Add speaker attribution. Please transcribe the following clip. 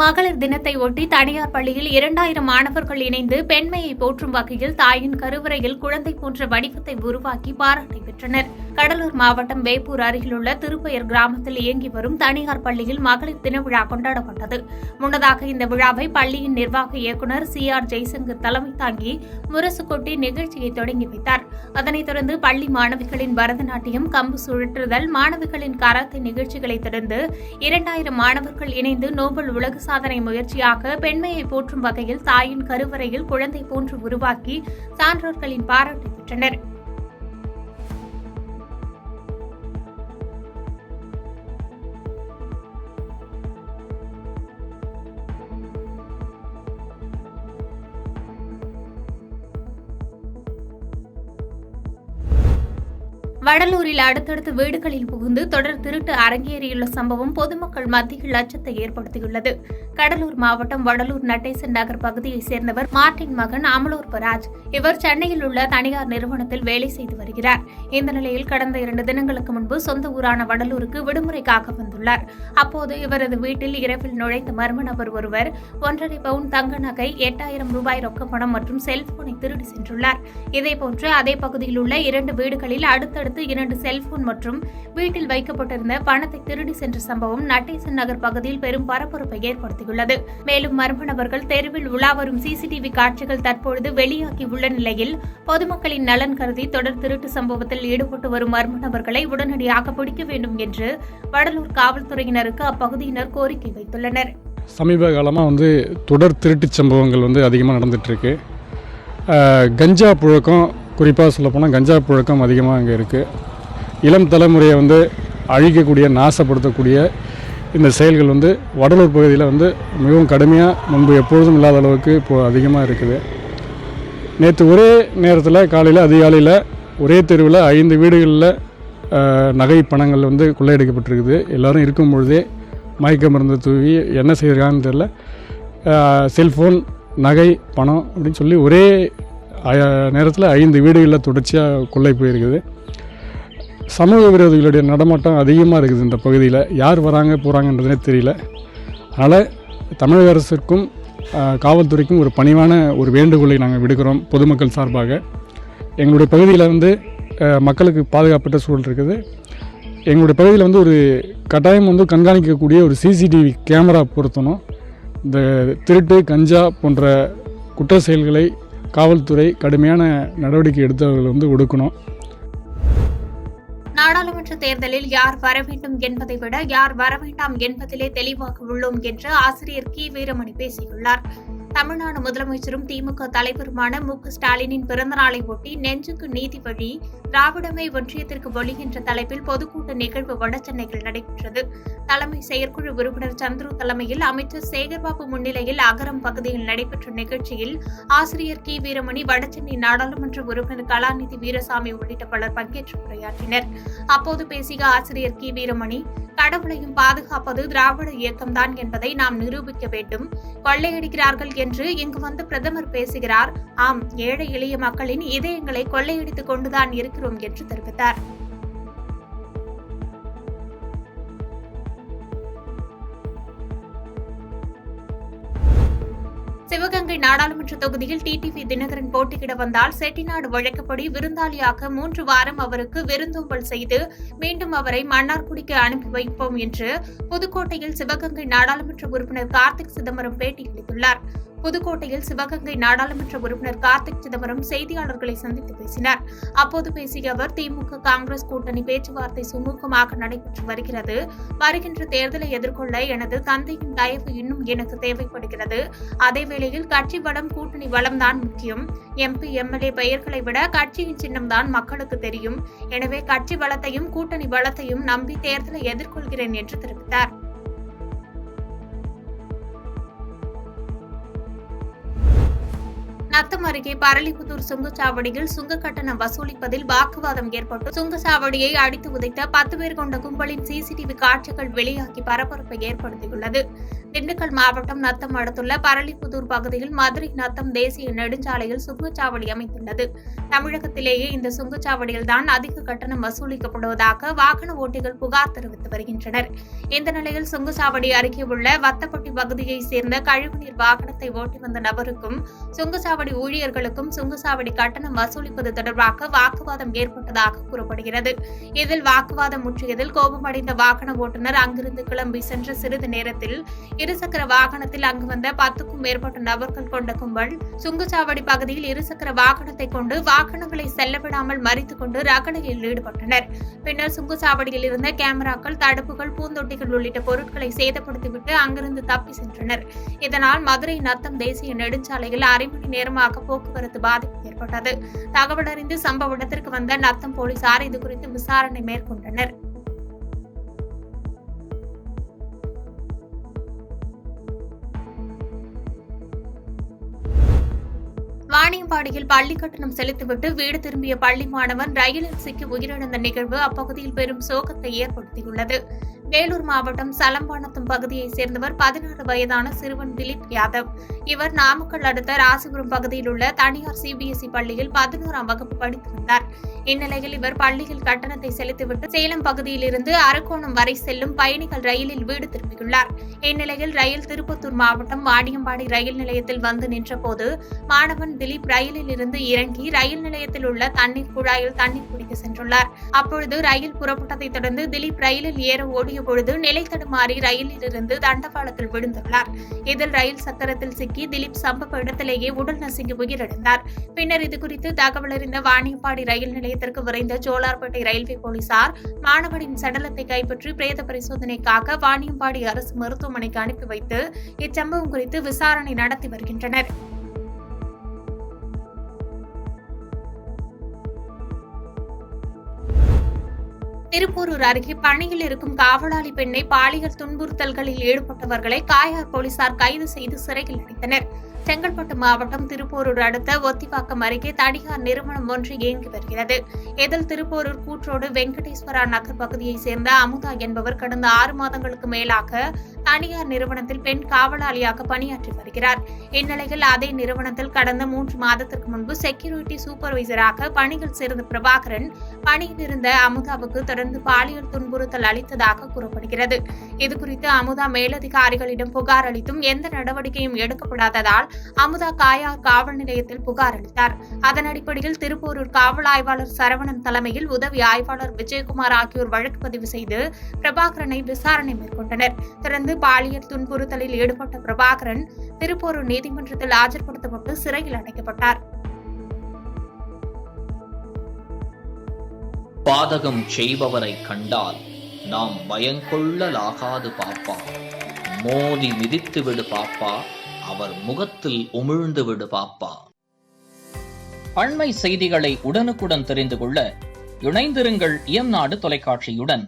Speaker 1: மகளிர் தினத்தை ஒட்டி தனியார் பள்ளியில் 2000 மாணவர்கள் இணைந்து பெண்மையை போற்றும் வகையில் தாயின் கருவறையில் குழந்தை போன்ற வடிவத்தை உருவாக்கி பாராட்டை பெற்றனர். கடலூர் மாவட்டம் வேப்பூர் அருகிலுள்ள திருப்பெயர் கிராமத்தில் இயங்கி வரும் தனியார் பள்ளியில் மகளிர் தின விழா கொண்டாடப்பட்டது. முன்னதாக இந்த விழாவை பள்ளியின் நிர்வாக இயக்குநர் CR ஜெய்சங்கர் தலைமை தாங்கி முரசு கொட்டி நிகழ்ச்சியை தொடங்கி வைத்தார். அதனைத் தொடர்ந்து பள்ளி மாணவிகளின் பரதநாட்டியம், கம்பு சுழற்றுதல், மாணவிகளின் கராத்தே நிகழ்ச்சிகளை தொடர்ந்து 2000 மாணவர்கள் இணைந்து நோபல் உலக சாதனை முயற்சியாக பெண்மையை போற்றும் வகையில் தாயின் கருவறையில் குழந்தை போன்று உருவாக்கி சான்றோர்களின் பாராட்டை பெற்றனர். வடலூரில் அடுத்தடுத்த வீடுகளில் புகுந்து தொடர் திருட்டு அரங்கேறியுள்ள சம்பவம் பொதுமக்கள் மத்தியில் அச்சத்தை ஏற்படுத்தியுள்ளது. கடலூர் மாவட்டம் வடலூர் நடேசன் நகர் பகுதியைச் சேர்ந்தவர் மார்ட்டின் மகன் அமலோற்பராஜ். இவர் சென்னையில் உள்ள தனியார் நிறுவனத்தில் வேலை செய்து வருகிறார். இந்த நிலையில் கடந்த 2 தினங்களுக்கு முன்பு சொந்த ஊரான வடலூருக்கு விடுமுறைக்காக வந்துள்ளார். அப்போது இவரது வீட்டில் இரவில் நுழைந்த மர்ம நபர் ஒருவர் 1.5 பவுன் தங்க நகை, 8000 ரூபாய் ரொக்க பணம் மற்றும் செல்போனை திருடி சென்றுள்ளார். இதேபோன்று அதே பகுதியில் உள்ள 2 வீடுகளில் அடுத்தடுத்து 2 செல்போன் மற்றும் வீட்டில் வைக்கப்பட்டிருந்த பணத்தை திருடி சென்ற சம்பவம் நடேசன் நகர் பகுதியில் பெரும் பரபரப்பை ஏற்படுத்தியுள்ளது. மேலும் மர்ம நபர்கள் தெருவில் உலா வரும் CCTV காட்சிகள் தற்பொழுது வெளியாகி உள்ள நிலையில் பொதுமக்களின் நலன் கருதி தொடர் திருட்டு சம்பவத்தில் ஈடுபட்டு வரும் மர்ம நபர்களை உடனடியாக பிடிக்க வேண்டும் என்று வடலூர் காவல்துறையினருக்கு அப்பகுதியினர் கோரிக்கை வைத்துள்ளனர்.
Speaker 2: சமீப காலமாக தொடர் திருட்டு சம்பவங்கள் அதிகமாக நடந்துட்டு இருக்கு. கஞ்சா புழக்கம், குறிப்பாக சொல்லப்போனால் கஞ்சா புழக்கம் அதிகமாக அங்கே இருக்குது. இளம் தலைமுறையை அழிக்கக்கூடிய, நாசப்படுத்தக்கூடிய இந்த செயல்கள் வடலூர் பகுதியில் மிகவும் கடுமையாக முன்பு எப்பொழுதும் இல்லாத அளவுக்கு இப்போது அதிகமாக இருக்குது. நேற்று ஒரே நேரத்தில் காலையில் அதிகாலையில் ஒரே தெருவில் 5 வீடுகளில் நகை பணங்கள் கொள்ளையடிக்கப்பட்டிருக்குது. எல்லோரும் இருக்கும் பொழுதே மயக்க மருந்து தூவி என்ன செய்கிறாங்கன்னு தெரியல, செல்ஃபோன், நகை, பணம் அப்படின்னு சொல்லி ஒரே நேரத்தில் 5 வீடுகளில் தொடர்ச்சியாக கொள்ளை போயிருக்குது. சமூக விரோதிகளுடைய நடமாட்டம் அதிகமாக இருக்குது இந்த பகுதியில். யார் வராங்க போகிறாங்கன்றதே தெரியல. அதனால் தமிழக அரசிற்கும் காவல்துறைக்கும் ஒரு பணிவான ஒரு வேண்டுகோளை நாங்கள் விடுக்கிறோம். பொதுமக்கள் சார்பாக எங்களுடைய பகுதியில் மக்களுக்கு பாதுகாப்பற்ற சூழல் இருக்குது. எங்களுடைய பகுதியில் ஒரு கட்டாயம் கண்காணிக்கக்கூடிய ஒரு CCTV கேமரா பொருத்தணும். இந்த திருட்டு, கஞ்சா போன்ற குற்ற செயல்களை காவல்துறை கடுமையான நடவடிக்கை எடுத்தவர்கள் ஒடுக்கணும்.
Speaker 1: நாடாளுமன்ற தேர்தலில் யார் வர வேண்டும் என்பதை விட யார் வர வேண்டாம் என்பதிலே தெளிவாக உள்ளோம் என்று ஆசிரியர் கி. வீரமணி பேசியுள்ளார். தமிழ்நாடு முதலமைச்சரும் திமுக தலைவருமான மு.க. ஸ்டாலினின் பிறந்தநாளை ஒட்டி நெஞ்சுக்கு நீதி வழி, திராவிடமே ஒன்றியத்திற்கு வழி என்ற தலைப்பில் பொதுக்கூட்ட நிகழ்வு வடசென்னையில் நடைபெற்றது. தலைமை செயற்குழு உறுப்பினர் சந்துரு தலைமையில் அமைச்சர் சேகர்பாபு முன்னிலையில் அகரம் பகுதியில் நடைபெற்ற நிகழ்ச்சியில் ஆசிரியர் கி. வீரமணி, வடசென்னை நாடாளுமன்ற உறுப்பினர் கலாநிதி வீரசாமி உள்ளிட்ட பலர் பங்கேற்று உரையாற்றினர். அப்போது பேசிய ஆசிரியர் கி. வீரமணி, கடவுளையும் பாதுகாப்பது திராவிட இயக்கம்தான் என்பதை நாம் நிரூபிக்க வேண்டும். கொள்ளையடிக்கிறார்கள் என்று இங்கு பிரதமர் பேசுகிறார். ஆம், ஏழை எளிய மக்களின் இதயங்களை கொள்ளையடித்துக் கொண்டுதான் இருக்கிறோம் என்று தெரிவித்தார். சிவகங்கை நாடாளுமன்ற தொகுதியில் TTV தினகரன் போட்டியிட வந்தால் செட்டிநாடு வழக்கப்படி விருந்தாளியாக 3 வாரம் அவருக்கு விருந்தோம்பல் செய்து மீண்டும் அவரை மன்னார்குடிக்கு அனுப்பி வைப்போம் என்று புதுக்கோட்டையில் சிவகங்கை நாடாளுமன்ற உறுப்பினர் கார்த்திக் சிதம்பரம் பேட்டியளித்துள்ளார். புதுக்கோட்டையில் சிவகங்கை நாடாளுமன்ற உறுப்பினர் கார்த்திக் சிதம்பரம் செய்தியாளர்களை சந்தித்து பேசினார். அப்போது பேசிய அவர், திமுக காங்கிரஸ் கூட்டணி பேச்சுவார்த்தை சுமூகமாக நடைபெற்று வருகிறது. வருகின்ற தேர்தலை எதிர்கொள்ள எனது தந்தையின் தயவு இன்னும் எனக்கு தேவைப்படுகிறது. அதேவேளையில் கட்சி பலம், கூட்டணி பலம்தான் முக்கியம். MP, MLA பெயர்களை விட கட்சியின் சின்னம்தான் மக்களுக்கு தெரியும். எனவே கட்சி பலத்தையும் கூட்டணி பலத்தையும் நம்பி தேர்தலை எதிர்கொள்கிறேன் என்று தெரிவித்தார். நத்தம் அருகே பரளிப்புத்தூர் சுங்கச்சாவடியில் சுங்க கட்டணம் வசூலிப்பதில் வாக்குவாதம் ஏற்பட்டு சுங்கச்சாவடியை அடித்து உதைத்த 10 பேர் கொண்ட கும்பலின் சிசிடிவி காட்சிகள் வெளியாகி பரபரப்பை ஏற்படுத்தியுள்ளது. திண்டுக்கல் மாவட்டம் நத்தம் அடுத்துள்ள பரளிப்புத்தூர் பகுதியில் மதுரை நத்தம் தேசிய நெடுஞ்சாலையில் சுங்கச்சாவடி அமைந்துள்ளது. தமிழகத்திலேயே இந்த சுங்கச்சாவடியில்தான் அதிக கட்டணம் வசூலிக்கப்படுவதாக வாகன ஓட்டிகள் புகார் தெரிவித்து வருகின்றனர். இந்த நிலையில் சுங்கச்சாவடி அருகே உள்ள வத்தப்பட்டி பகுதியைச் சேர்ந்த கழிவுநீர் வாகனத்தை ஓட்டி வந்த நபருக்கும் சுங்கச்சாவடி ஊழியர்களுக்கும் சுங்கச்சாவடி கட்டணம் வசூலிப்பது தொடர்பாக வாக்குவாதம் ஏற்பட்டதாக கூறப்படுகிறது. இதில் வாக்குவாதம் முற்றியதில் கோபமடைந்த வாகன ஓட்டுநர் அங்கிருந்து கிளம்பி சென்ற சிறிது நேரத்தில் இருசக்கர வாகனத்தில் அங்கு வந்த 10க்கும் மேற்பட்ட நபர்கள் கொண்ட கும்பல் சுங்கச்சாவடி பகுதியில் இருசக்கர வாகனத்தை கொண்டு வாகனங்களை செல்லவிடாமல் மறித்துக் கொண்டு ரகளையில் ஈடுபட்டனர். பின்னர் சுங்கச்சாவடியில் இருந்த கேமராக்கள், தடுப்புகள், பூந்தொட்டிகள் உள்ளிட்ட பொருட்களை சேதப்படுத்திவிட்டு அங்கிருந்து தப்பி சென்றனர். இதனால் மதுரை நத்தம் தேசிய நெடுஞ்சாலையில் அரை மணி நேரமாக போக்குவரத்து பாதிப்பு ஏற்பட்டது. தகவல் அறிந்து சம்பவ இடத்திற்கு வந்த நத்தம் போலீசார் இதுகுறித்து விசாரணை மேற்கொண்டனர். வாணியம்பாடியில் பள்ளி கட்டணம் செலுத்திவிட்டு வீடு திரும்பிய பள்ளி மாணவன் ரயிலில் சிக்கி உயிரிழந்த நிகழ்வு அப்பகுதியில் பெரும் சோகத்தை ஏற்படுத்தியுள்ளது. வேலூர் மாவட்டம் சலம்பானத்தம் பகுதியைச் சேர்ந்தவர் 16 வயதான சிறுவன் திலீப் யாதவ். இவர் நாமக்கல் அடுத்த ராசிபுரம் பகுதியில் உள்ள தனியார் சிபிஎஸ்இ பள்ளியில் 11ஆம் வகுப்பு படித்து வந்தார். இந்நிலையில் இவர் பள்ளியில் கட்டணத்தை செலுத்திவிட்டு சேலம் பகுதியில் இருந்து அரக்கோணம் வரை செல்லும் பயணிகள் ரயிலில் வீடு திரும்பியுள்ளார். இந்நிலையில் ரயில் திருப்பத்தூர் மாவட்டம் வாணியம்பாடி ரயில் நிலையத்தில் வந்து நின்றபோது மாணவன் திலீப் ரயிலில் இருந்து இறங்கி ரயில் நிலையத்தில் உள்ள தண்ணீர் குழாயில் தண்ணீர் குடிக்க சென்றுள்ளார். அப்பொழுது ரயில் புறப்பட்டதை தொடர்ந்து திலீப் ரயிலில் ஏற ஓடிய பொழுது நிலை தடுமாறி ரயிலில் இருந்து தண்டவாளத்தில் விழுந்துள்ளார். இதில் ரயில் சக்கரத்தில் சிக்கி திலீப் சம்பவ இடத்திலேயே உடல் நசுங்கி உயிரிழந்தார். பின்னர் இதுகுறித்து தகவல் அறிந்த வாணியம்பாடி ரயில் நிலையத்திற்கு விரைந்த ஜோலார்பேட்டை ரயில்வே போலீசார் மாணவனின் சடலத்தை கைப்பற்றி பிரேத பரிசோதனைக்காக வாணியம்பாடி அரசு மருத்துவமனைக்கு அனுப்பி வைத்து இச்சம்பவம் குறித்து விசாரணை நடத்தி வருகின்றனர். திருப்போரூர் அருகே பணியில் இருக்கும் காவலாளி பெண்ணை பாலியல் துன்புறுத்தல்களில் ஈடுபட்டவர்களை காயார் போலீசார் கைது செய்து சிறையில் அடைத்தனர். செங்கல்பட்டு மாவட்டம் திருப்போரூர் அடுத்த ஒத்திவாக்கம் அருகே தனியார் நிறுவனம் ஒன்று இயங்கி வருகிறது. இதில் திருப்போரூர் கூற்றோடு வெங்கடேஸ்வரா நகர் பகுதியைச் சேர்ந்த அமுதா என்பவர் கடந்த 6 மாதங்களுக்கு மேலாக தனியார் நிறுவனத்தில் பெண் காவலாளியாக பணியாற்றி வருகிறார். இந்நிலையில் அதே நிறுவனத்தில் கடந்த 3 மாதத்திற்கு முன்பு செக்யூரிட்டி சூப்பர்வைசராக பணியில் சேர்ந்த பிரபாகரன் பணியில் இருந்த அமுதாவுக்கு தொடர்ந்து பாலியல் துன்புறுத்தல் அளித்ததாக கூறப்படுகிறது. இதுகுறித்து அமுதா மேலதிகாரிகளிடம் புகார் அளித்தும் எந்த நடவடிக்கையும் எடுக்கப்படாததால் அமுதா காயார் காவல் நிலையத்தில் புகார் அளித்தார். அதன் அடிப்படையில் திருப்போரூர் காவல் ஆய்வாளர் சரவணன் தலைமையில் உதவி ஆய்வாளர் விஜயகுமார் ஆகியோர் வழக்கு பதிவு செய்து பிரபாகரனை விசாரணை மேற்கொண்டனர். தொடர்ந்து பாலியல் துன்புறுத்தலில் ஈடுபட்ட பிரபாகரன் திருப்போரூர் நீதிமன்றத்தில் ஆஜர்படுத்தப்பட்டு சிறையில் அடைக்கப்பட்டார்.
Speaker 3: பாதகம் செய்பவரை கண்டால் நாம் பயங்கொள்ளலாகாது பாப்பா, மோதி மிதித்து விடு பாப்பா, அவர் முகத்தில் உமிழ்ந்து விடு பாப்பா. அண்மை செய்திகளை உடனுக்குடன் தெரிந்து கொள்ள இணைந்திருங்கள் இயம்நாடு தொலைக்காட்சியுடன்.